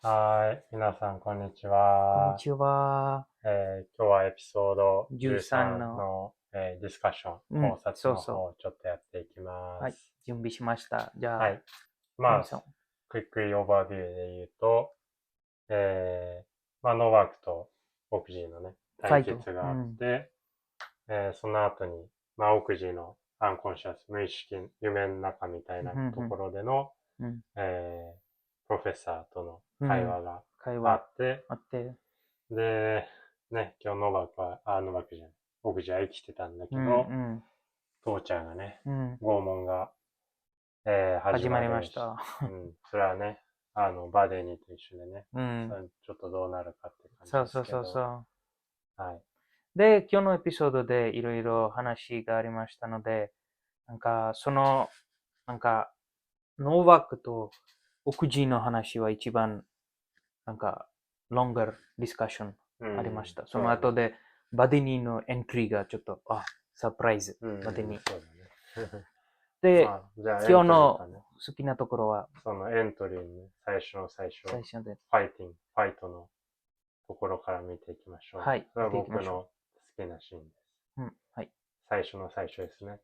はい、皆さんこんにちこんには。ちは。今日はエピソード13 13の、の、ディスカッション、考察のそう方をちょっとやっていきまはい、す。準備しました。じゃあ、はい。まあ、皆さん。クイックリオーバービューで言うと、ノーワークとオクジーのね、対決があって、その後に、オクジーのアンコンシャス、無意識、夢の中みたいなところでの、プロフェッサーとの会話があって、で、ね、今日ノーバークは、ノーバークじゃない、オクジーは生きてたんだけど、父ちゃんがね、拷問が、始まりました。それはね、バデニーと一緒でね、ちょっとどうなるかって感じですけど。はい。で、今日のエピソードでいろいろ話がありましたので、ノーワークとオクジーの話は一番、ロンガーディスカッションありました。その後で、バデニーのエントリーがちょっと、サプライズ、バデニー。で、今日の好きなところは、そのエントリーに最初でファイトのところから見ていきましょう。はい。それは僕の好きなシーンです。はい。最初の最初ですね。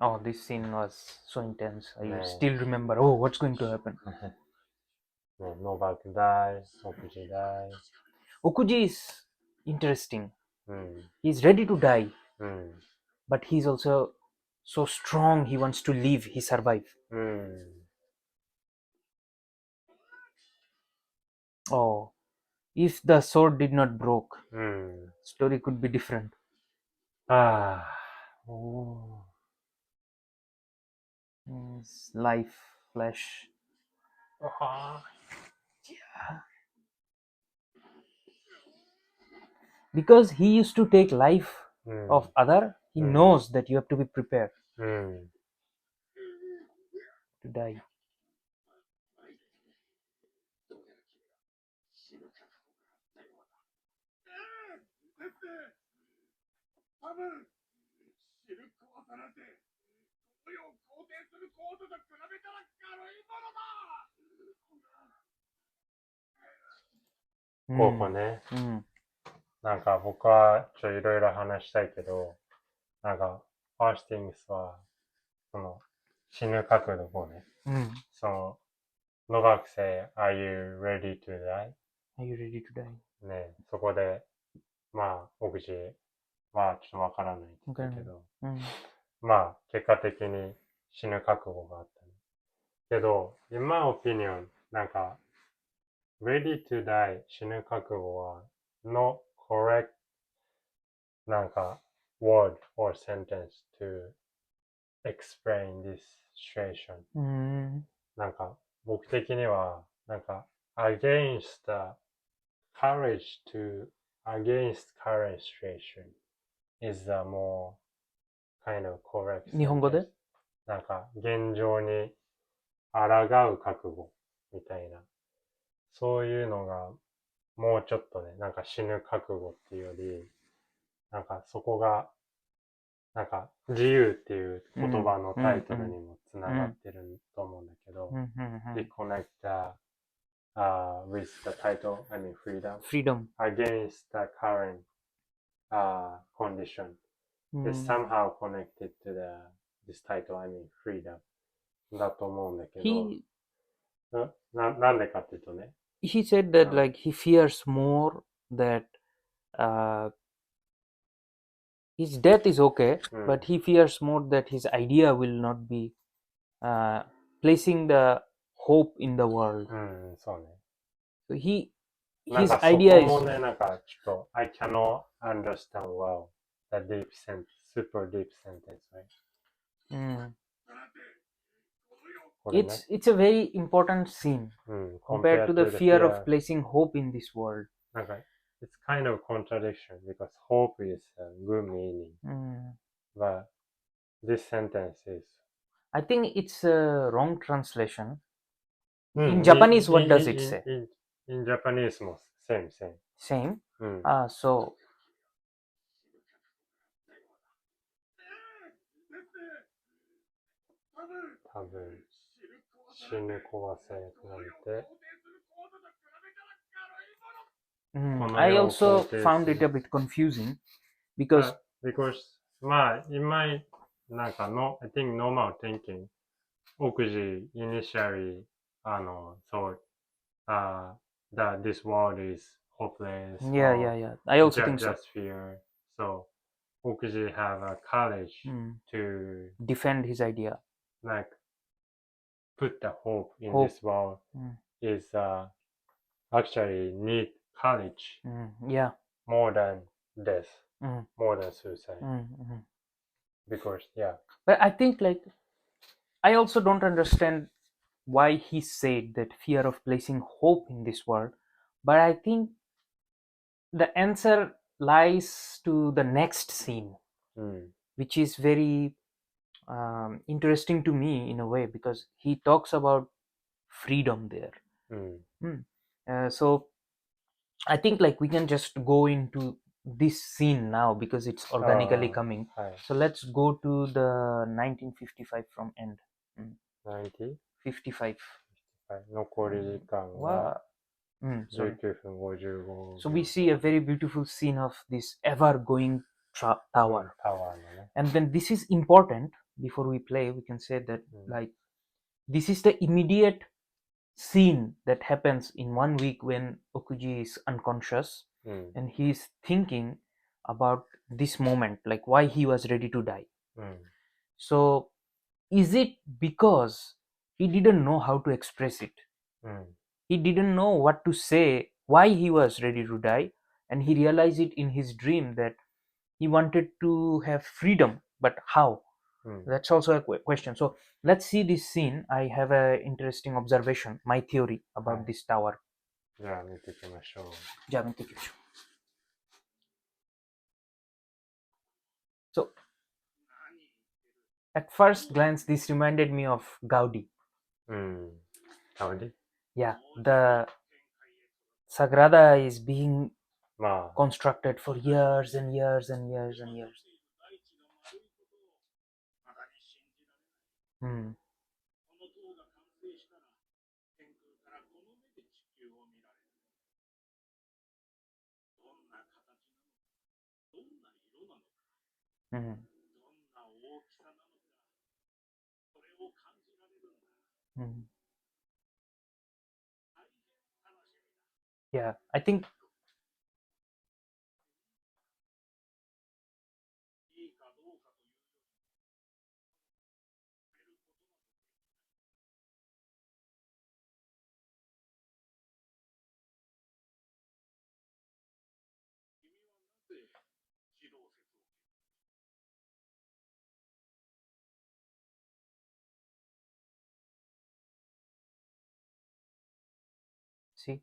Oh, this scene was so intense. I still remember, what's going to happen? Novak dies, Okuji dies. Okuji is interesting. He's ready to die. But he's also so strong, he wants to live, he survive. Oh, if the sword did not broke, story could be different. Life, flesh. Yeah. Because he used to take life of other, he knows that you have to be prepared to die.ここね。なんか僕はいろいろ話したいけど、なんか、ファースティングスは、その、死ぬ覚悟をね、その、ノバクセイ、Are you ready to die? Are you ready to die? ね、そこで、オグジはちょっとわからないんだけど、結果的に死ぬ覚悟があったね。けど、in my opinion、なんか、ready to die 死ぬ覚悟は、no correct なんか word or sentence to explain this situation、なんか僕的にはなんか against the courage to against current situation is the more kind of correct sentence。 日本語でなんか現状に抗う覚悟みたいな、そういうのがもうちょっとね、なんか死ぬ覚悟っていうより、なんかそこがなんか自由っていう言葉のタイトルにもつながってると思うんだけど、It connects、with the title, I mean freedom against the current、condition is somehow connected to this title, I mean freedom だと思うんだけど、なんでかっていうとね、He said that like he fears more that、his death is okay, but he fears more that his idea will not be、placing the hope in the world. そうね。So his idea is... なんかちょっと I cannot understand well the deep sentence, super deep sentence, right? It's a very important scene compared to the fear of placing hope in this world. なんか it's kind of contradiction because hope is a good meaning, but this sentence is... I think it's a wrong translation. In Japanese, what does it say? In Japanese, same. Same? So... 死ぬ怖さ役なんて。I also found it a bit confusing because I think normal thinking, Okuji initially, that this world is hopeless. Yeah. I also think so. Just fear. So Okuji have a courage to defend his idea. Like put the hope in this world is actually need courage. Yeah. More than death. More than suicide. Because But I think I also don't understand why he said that fear of placing hope in this world. But I think the answer lies to the next scene, which is very interesting to me in a way, because he talks about freedom there. So I think we can just go into this scene now because it's organically coming. So let's go to the 1955 from end. 55. 残り時間は19分55秒。So we see a very beautiful scene of this ever-going tower. And then this is important. Before we play, we can say that this is the immediate scene that happens in 1 week when Okuji is unconscious and he is thinking about this moment, why he was ready to die. So is it because he didn't know how to express it? He didn't know what to say, why he was ready to die, and he realized it in his dream that he wanted to have freedom, but how? That's also a question. So let's see this scene. I have an interesting observation, my theory about this tower. じゃあ見ていきましょう。So at first glance, this reminded me of Gaudi. Gaudi? Yeah, the Sagrada is being constructed for years and years and years and years. Yeah, I think see.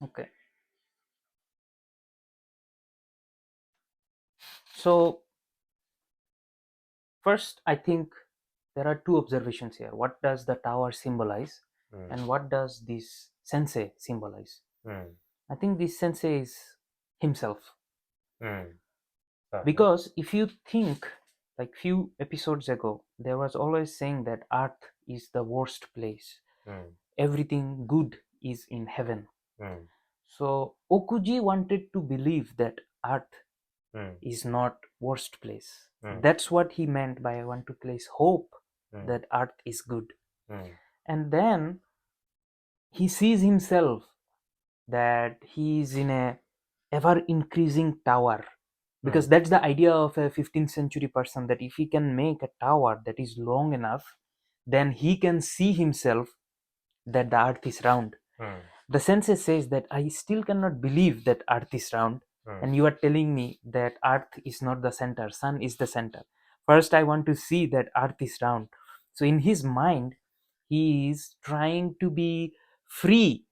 Okay. So first, I think there are two observations here. What does the tower symbolize, and what does this sensei symbolize? I think this sensei is himself. Because if you think like few episodes ago, there was always saying that Earth is the worst place. Everything good is in heaven. So Okuji wanted to believe that Earth is not worst place. That's what he meant by I want to place hope that Earth is good. And then he sees himself that he is in a ever increasing tower, because that's the idea of a 15th century person, that if he can make a tower that is long enough, then he can see himself that the earth is round. The sensei says that I still cannot believe that earth is round, and you are telling me that earth is not the center, sun is the center. First I want to see that earth is round. So in his mind he is trying to be free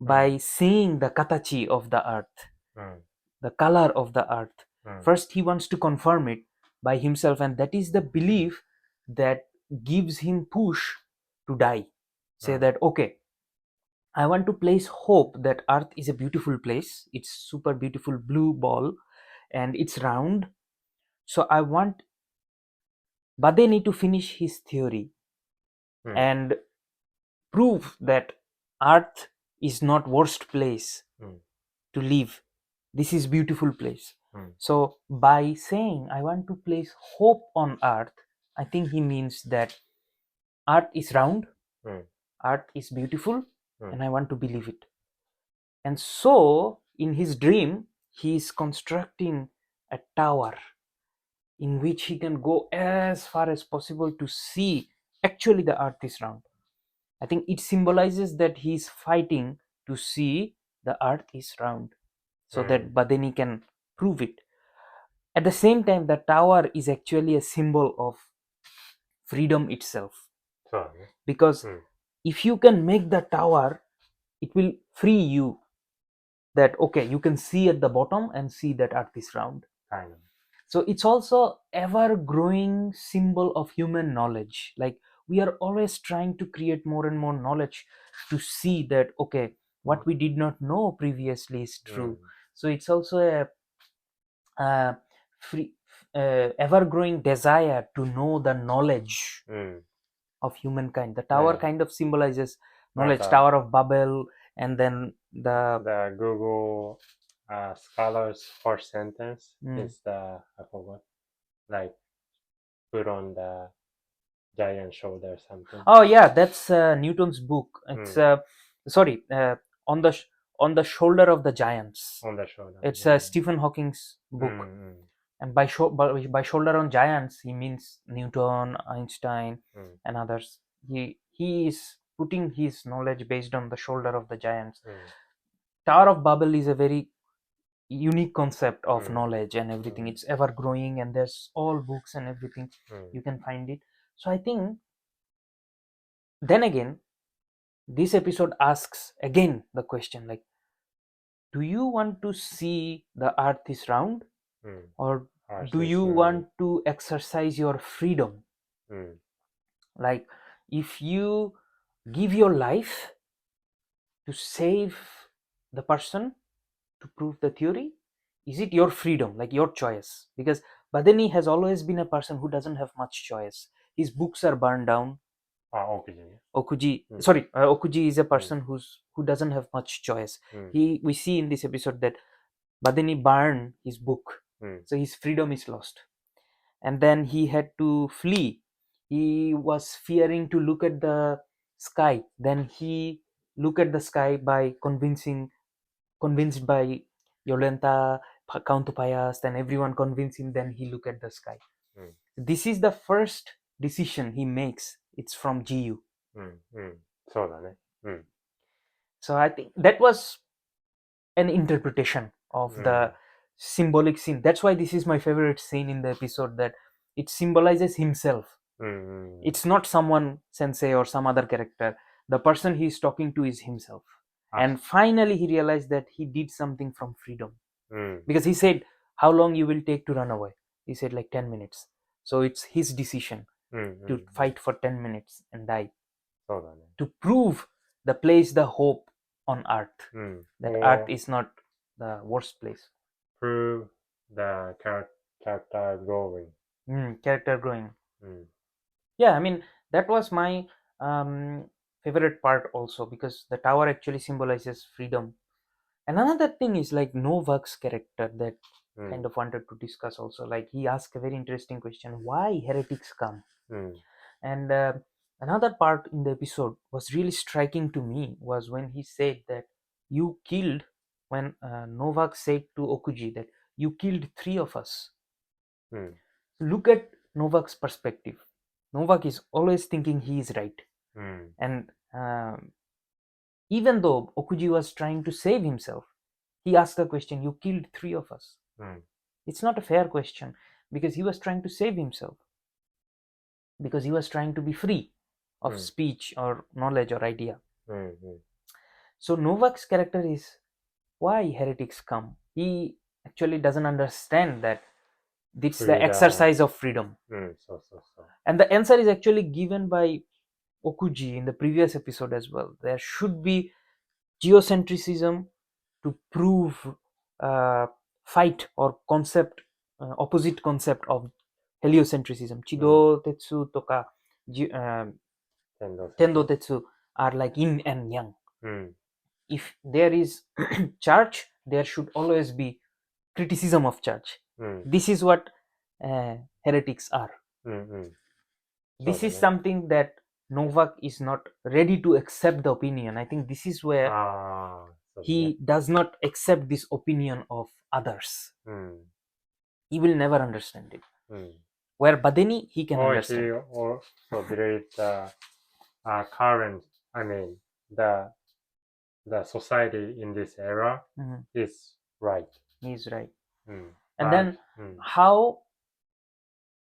by seeing the katachi of the earth, the color of the earth. First he wants to confirm it by himself, and that is the belief that gives him push to die. Say that, okay, I want to place hope that earth is a beautiful place. It's super beautiful blue ball and it's round. So I want Badeni to finish his theory and prove that earth is not worst place to live. This is beautiful place. So by saying I want to place hope on earth, I think he means that earth is round, earth is beautiful, and I want to believe it. And so in his dream he is constructing a tower in which he can go as far as possible to see actually the earth is round. I think it symbolizes that he is fighting to see the earth is round, so that Badeni can prove it. At the same time, the tower is actually a symbol of freedom itself. Because if you can make the tower, it will free you. That, okay, you can see at the bottom and see that earth is round. So it's also ever growing symbol of human knowledge. Like we are always trying to create more and more knowledge to see that, okay, what we did not know previously is true. So it's also a ever growing desire to know the knowledge of humankind. The tower kind of symbolizes knowledge, Tower of Babel, and then the Google scholars first sentence is the, I forgot, like put on the giant shoulder something. Oh yeah, that's Newton's book. It's on the shoulder of the giants. On the shoulder. It's Stephen Hawking's book. And by shoulder on giants, he means Newton, Einstein, and others. He is putting his knowledge based on the shoulder of the giants. Tower of Babel is a very unique concept of knowledge and everything. It's ever growing, and there's all books and everything. You can find it. So I think, then again, this episode asks again the question, like, do you want to see the earth is round, or do you want to exercise your freedom? Like, if you give your life to save the person, to prove the theory, is it your freedom, like your choice? Because Badeni has always been a person who doesn't have much choice. His books are burned down. Okuji is a person who doesn't have much choice. We see in this episode that Badeni burned his book, so his freedom is lost. And then he had to flee. He was fearing to look at the sky. Then he looked at the sky by convinced by Yolenta, Count Payas, and everyone convinced him. Then he looked at the sky. This is the first decision he makes. It's from GU. So I think that was an interpretation of the symbolic scene. That's why this is my favorite scene in the episode, that it symbolizes himself. It's not someone, sensei or some other character. The person he is talking to is himself. And finally he realized that he did something from freedom. Because he said, how long you will take to run away? He said like 10 minutes. So it's his decision to fight for 10 minutes and die. To prove the hope on earth. That earth is not the worst place. Prove the character growing. Character growing. Mm. Yeah, I mean, that was my favorite part also, because the tower actually symbolizes freedom. And another thing is like Novak's character that kind of wanted to discuss also. Like, he asked a very interesting question: why heretics come? And another part in the episode was really striking to me was when he said that you killed, when Novak said to Okuji that you killed 3 of us. Look at Novak's perspective. Novak is always thinking he is right. And even though Okuji was trying to save himself, he asked a question: you killed 3 of us. It's not a fair question, because he was trying to save himself, because he was trying to be free of speech or knowledge or idea. So Novak's character is why heretics come. He actually doesn't understand that it's the exercise of freedom. And the answer is actually given by Okuji in the previous episode as well. There should be geocentrism to prove fight or concept, opposite concept of heliocentrism. Chido Tetsu toka Tendo Tetsu are like yin and yang. If there is church, there should always be criticism of church. This is what heretics are. This is something that Novak is not ready to accept the opinion. I think this is where he does not accept this opinion of others. He will never understand it. Where Badeni, he can understand. He also believes the current, the society in this era is right. He's right. And then how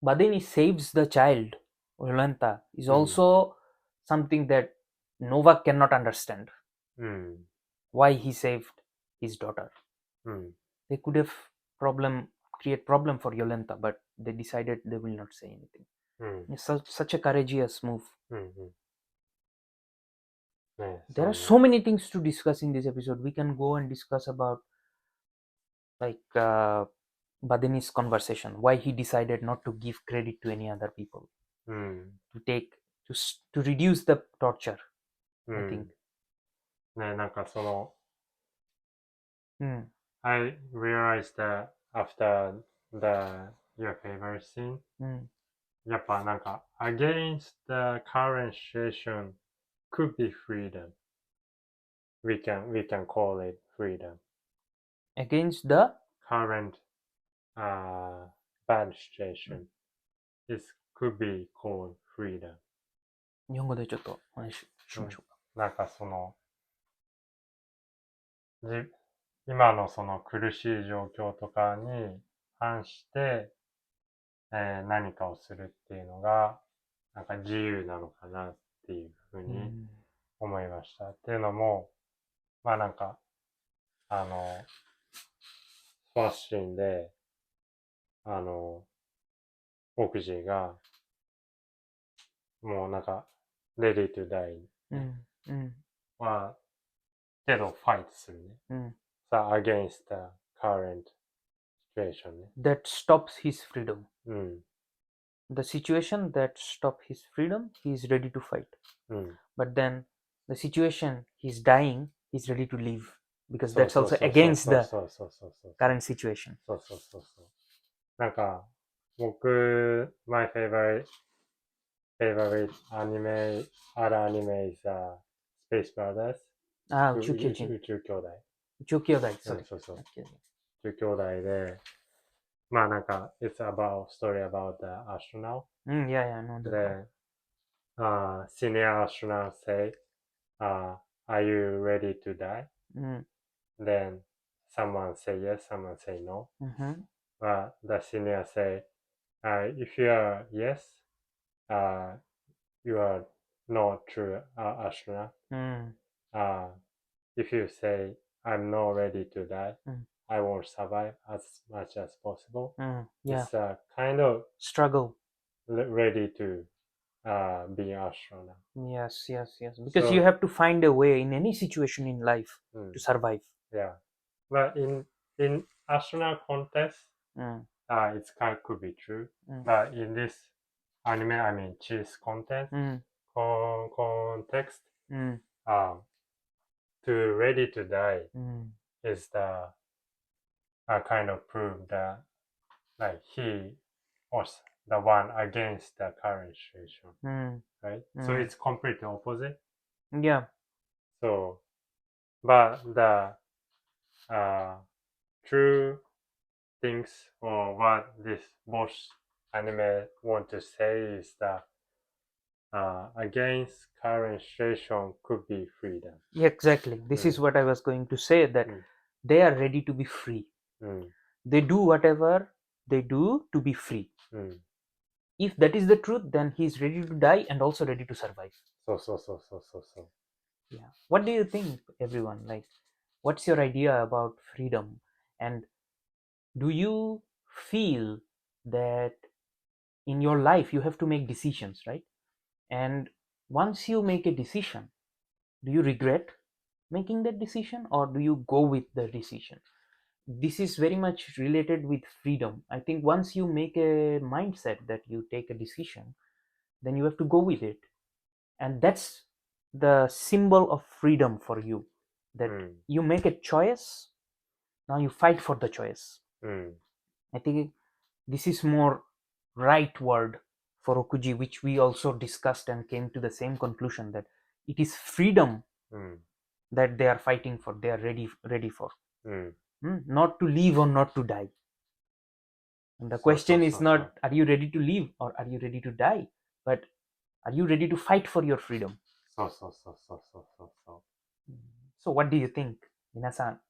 Badeni saves the child, Yolanta, is also something that Novak cannot understand. Why he saved his daughter. They could have create problem for Yolanta, but they decided they will not say anything. It's such a courageous move. There are so many things to discuss in this episode. We can go and discuss about like Badeni's conversation, why he decided not to give credit to any other people, to reduce the torture. I think. I realized that after your favorite scene, やっぱなんか against the current situation could be freedom. We can call it freedom. Against the current bad situation, it could be called freedom. 日本語でちょっとお話ししましょうか。なんかその今のその苦しい状況とかに反して、何かをするっていうのがなんか自由なのかなっていうふうに思いました。っていうのも、まあなんかファッションでオクジーがもうなんか ready to die はけどファイトするね。さあ against the current situation ね。That stops his freedom. The situation that stops his freedom, he is ready to fight. But then the situation he's dying, he's ready to leave. Because that's also against the current situation. そう。なんか僕 my favorite anime other anime is Space Brothers. 宇宙兄弟。そう。宇宙兄弟で、まあなんか it's about story about the astronaut. Yeah, I know that. Then senior astronaut say, are you ready to die? Then someone say yes, someone say no. But the senior say, if you are yes, you are not true astronaut. If you say, I'm not ready to die, I won't survive as much as possible. It's a kind of struggle. Ready to be an astronaut. Yes. Because you have to find a way in any situation in life to survive. Yeah. But in astronaut contest, it could be true. But in this anime, I mean, cheese content, context, to ready to die is the kind of proof that like he was the one against the current situation, right? So it's completely opposite. Yeah. So, but the true things or what this both anime want to say is that against current situation could be freedom. Yeah, exactly. This is what I was going to say, that they are ready to be free. They do whatever they do to be free. If that is the truth, then he is ready to die and also ready to survive. So. Yeah. What do you think, everyone? Like, what's your idea about freedom? And do you feel that in your life you have to make decisions, right? And once you make a decision, do you regret making that decision or do you go with the decision? This is very much related with freedom. I think once you make a mindset that you take a decision, then you have to go with it. And that's the symbol of freedom for you, that you make a choice, now you fight for the choice. I think this is more right word for Okuji, which we also discussed and came to the same conclusion, that it is freedom that they are fighting for, they are ready for. Not to live or not to die. And the question is not, are you ready to live or are you ready to die? But are you ready to fight for your freedom? So what do you think? 皆さん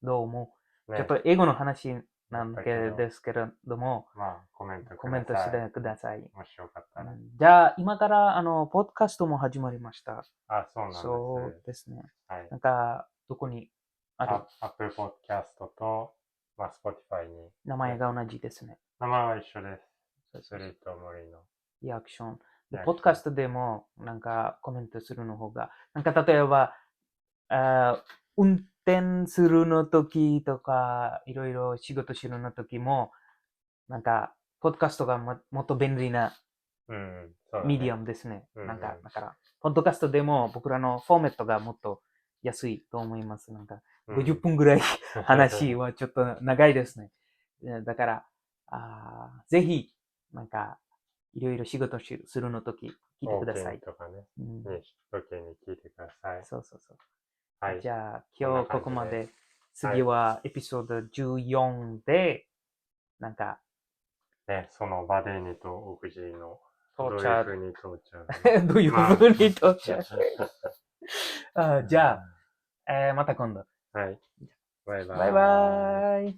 どう思う？ちょっと英語の話なんですけれども、コメントしてください。もしよかったら。じゃあ今からポッドキャストも始まりました。そうなんです。そうですね。なんかどこにある？Apple Podcast と、Spotify に。名前が同じですね。名前は一緒です。SriとMoriのリアクション。で、ポッドキャストでもなんかコメントするの方が、なんか例えば、運転するの時とか、いろいろ仕事するの時も、なんか、ポッドキャストがもっと便利なミディアムですね。なんか、だから、ポッドキャストでも僕らのフォーメットがもっと安いと思います。なんか、50分ぐらい話はちょっと長いですね。だから、ぜひ、なんか、いろいろ仕事するの時、聞いてください。とかね。時に聞いてください。そう。はい。じゃあ、今日ここまで。次はエピソード14で、なんか、ね、そのバデーニとオグジーのどういう風に到着どういう風に到着じゃあ、また今度。はい。バイバイ。バイバイ。